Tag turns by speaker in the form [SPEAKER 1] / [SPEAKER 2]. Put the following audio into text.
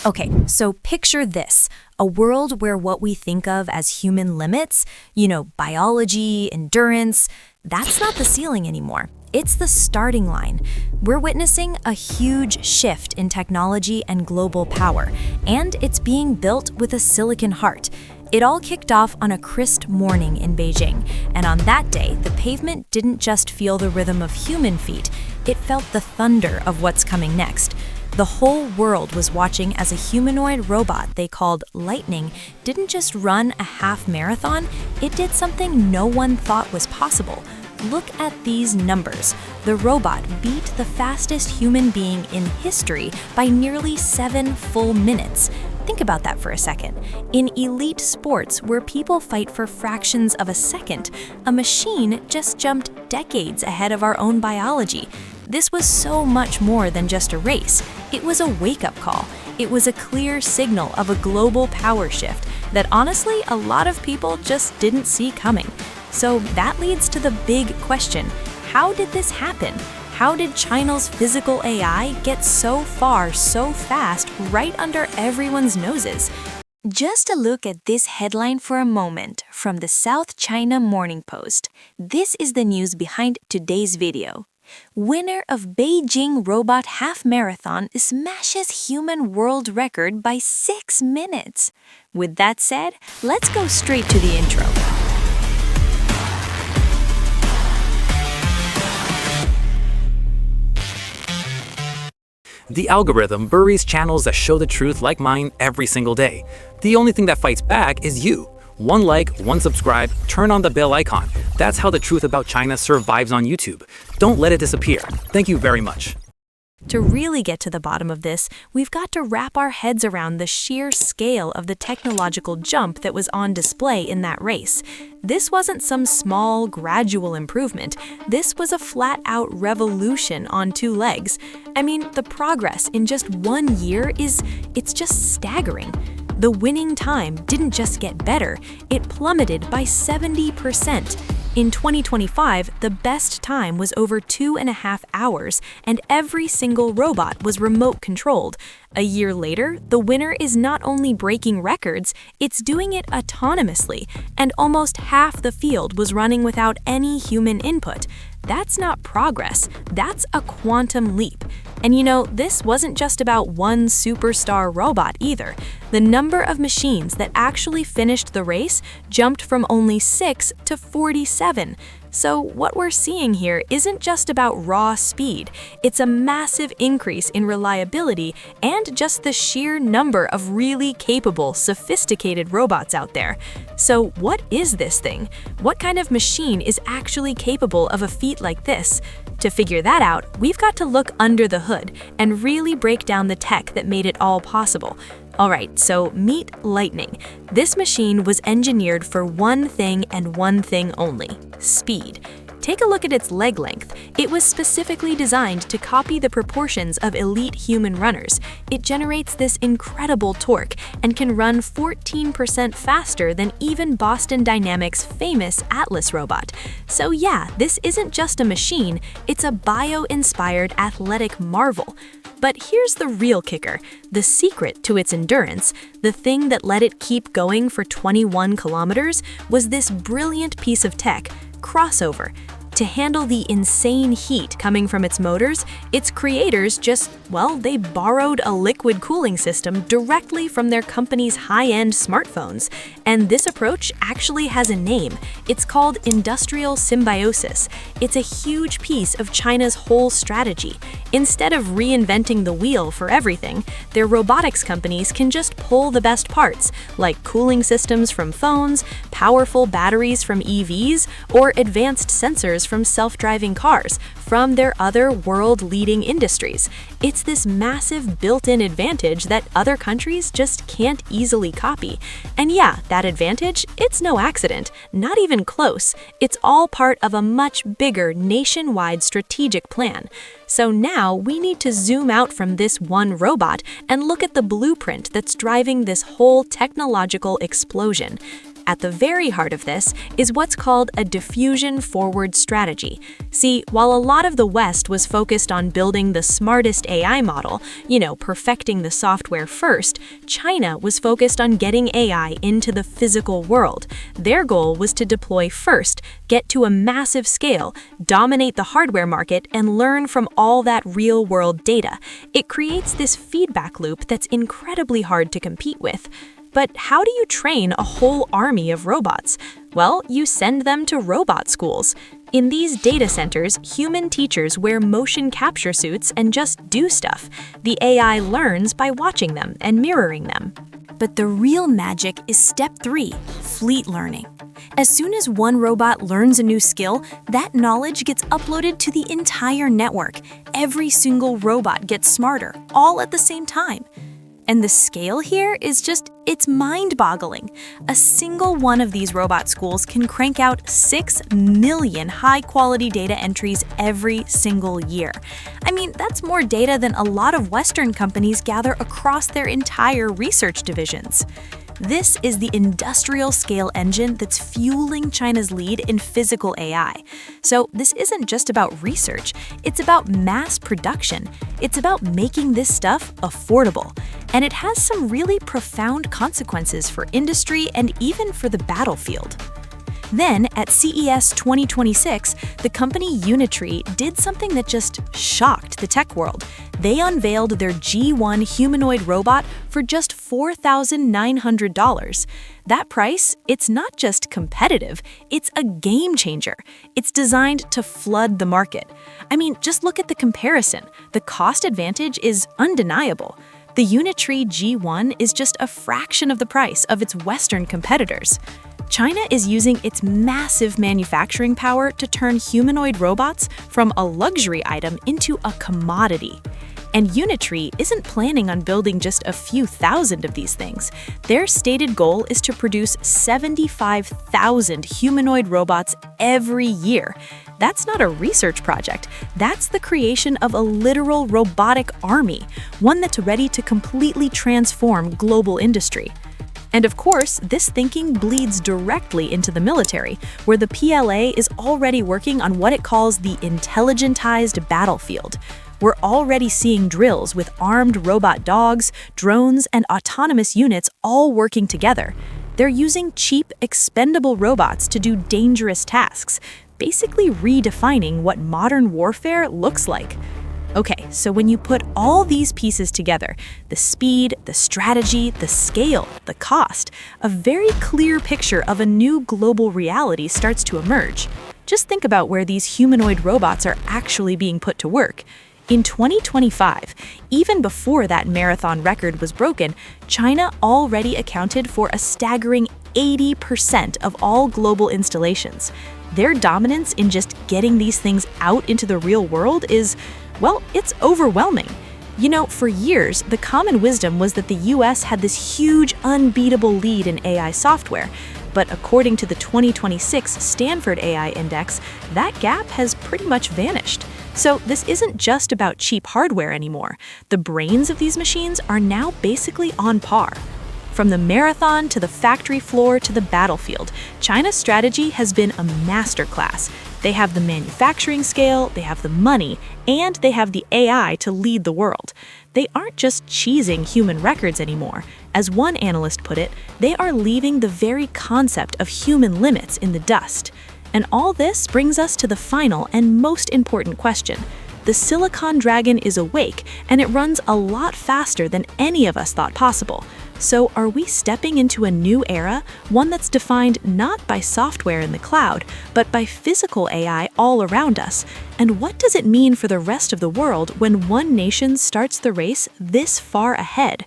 [SPEAKER 1] Okay, so picture this, a world where what we think of as human limits, biology, endurance, that's not the ceiling anymore. It's the starting line. We're witnessing a huge shift in technology and global power, and it's being built with a silicon heart. It all kicked off on a crisp morning in Beijing, and on that day, the pavement didn't just feel the rhythm of human feet, it felt the thunder of what's coming next. The whole world was watching as a humanoid robot they called Lightning didn't just run a half marathon, it did something no one thought was possible. Look at these numbers. The robot beat the fastest human being in history by nearly 7 full minutes. Think about that for a second. In elite sports where people fight for fractions of a second, a machine just jumped decades ahead of our own biology. This was so much more than just a race. It was a wake-up call. It was a clear signal of a global power shift that honestly a lot of people just didn't see coming. So that leads to the big question, how did this happen? How did China's physical AI get so far so fast right under everyone's noses? Just a look at this headline for a moment from the South China Morning Post. This is the news behind today's video. Winner of Beijing robot half marathon smashes human world record by 6 minutes. With that said, let's go straight to the intro.
[SPEAKER 2] The algorithm buries channels that show the truth like mine every single day. The only thing that fights back is you. One like, one subscribe, turn on the bell icon. That's how the truth about China survives on YouTube. Don't let it disappear. Thank you very much.
[SPEAKER 1] To really get to the bottom of this, we've got to wrap our heads around the sheer scale of the technological jump that was on display in that race. This wasn't some small, gradual improvement. This was a flat-out revolution on 2 legs. I mean, the progress in just 1 year it's just staggering. The winning time didn't just get better, it plummeted by 70%. In 2025, the best time was over 2.5 hours, and every single robot was remote-controlled. A year later, the winner is not only breaking records, it's doing it autonomously, and almost half the field was running without any human input. That's not progress, that's a quantum leap. And this wasn't just about one superstar robot either. The number of machines that actually finished the race jumped from only 6 to 47. So what we're seeing here isn't just about raw speed, it's a massive increase in reliability and just the sheer number of really capable, sophisticated robots out there. So what is this thing? What kind of machine is actually capable of a feat like this? To figure that out, we've got to look under the hood and really break down the tech that made it all possible. Alright, so meet Lightning. This machine was engineered for one thing and one thing only: speed. Take a look at its leg length. It was specifically designed to copy the proportions of elite human runners. It generates this incredible torque and can run 14% faster than even Boston Dynamics' famous Atlas robot. So yeah, this isn't just a machine, it's a bio-inspired athletic marvel. But here's the real kicker, the secret to its endurance, the thing that let it keep going for 21 kilometers, was this brilliant piece of tech, crossover. To handle the insane heat coming from its motors, its creators they borrowed a liquid cooling system directly from their company's high-end smartphones. And this approach actually has a name. It's called industrial symbiosis. It's a huge piece of China's whole strategy. Instead of reinventing the wheel for everything, their robotics companies can just pull the best parts, like cooling systems from phones, powerful batteries from EVs, or advanced sensors from self-driving cars, from their other world-leading industries. It's this massive built-in advantage that other countries just can't easily copy. And yeah, that advantage, it's no accident, not even close. It's all part of a much bigger nationwide strategic plan. So now we need to zoom out from this one robot and look at the blueprint that's driving this whole technological explosion. At the very heart of this is what's called a diffusion-forward strategy. See, while a lot of the West was focused on building the smartest AI model, perfecting the software first, China was focused on getting AI into the physical world. Their goal was to deploy first, get to a massive scale, dominate the hardware market, and learn from all that real-world data. It creates this feedback loop that's incredibly hard to compete with. But how do you train a whole army of robots? Well, you send them to robot schools. In these data centers, human teachers wear motion capture suits and just do stuff. The AI learns by watching them and mirroring them. But the real magic is step 3, fleet learning. As soon as one robot learns a new skill, that knowledge gets uploaded to the entire network. Every single robot gets smarter, all at the same time. And the scale here is it's mind-boggling. A single one of these robot schools can crank out 6 million high-quality data entries every single year. I mean, that's more data than a lot of Western companies gather across their entire research divisions. This is the industrial scale engine that's fueling China's lead in physical AI. So this isn't just about research, it's about mass production. It's about making this stuff affordable. And it has some really profound consequences for industry and even for the battlefield. Then, at CES 2026, the company Unitree did something that just shocked the tech world. They unveiled their G1 humanoid robot for just $4,900. That price, it's not just competitive, it's a game changer. It's designed to flood the market. I mean, just look at the comparison. The cost advantage is undeniable. The Unitree G1 is just a fraction of the price of its Western competitors. China is using its massive manufacturing power to turn humanoid robots from a luxury item into a commodity. And Unitree isn't planning on building just a few thousand of these things. Their stated goal is to produce 75,000 humanoid robots every year. That's not a research project. That's the creation of a literal robotic army, one that's ready to completely transform global industry. And of course, this thinking bleeds directly into the military, where the PLA is already working on what it calls the intelligentized battlefield. We're already seeing drills with armed robot dogs, drones, and autonomous units all working together. They're using cheap, expendable robots to do dangerous tasks, basically redefining what modern warfare looks like. Okay, so when you put all these pieces together, the speed, the strategy, the scale, the cost, a very clear picture of a new global reality starts to emerge. Just think about where these humanoid robots are actually being put to work. In 2025, even before that marathon record was broken, China already accounted for a staggering 80% of all global installations. Their dominance in just getting these things out into the real world is, well, it's overwhelming. For years, the common wisdom was that the US had this huge, unbeatable lead in AI software. But according to the 2026 Stanford AI Index, that gap has pretty much vanished. So this isn't just about cheap hardware anymore. The brains of these machines are now basically on par. From the marathon to the factory floor to the battlefield, China's strategy has been a masterclass. They have the manufacturing scale, they have the money, and they have the AI to lead the world. They aren't just cheesing human records anymore. As one analyst put it, they are leaving the very concept of human limits in the dust. And all this brings us to the final and most important question. The Silicon Dragon is awake, and it runs a lot faster than any of us thought possible. So are we stepping into a new era, one that's defined not by software in the cloud, but by physical AI all around us? And what does it mean for the rest of the world when one nation starts the race this far ahead?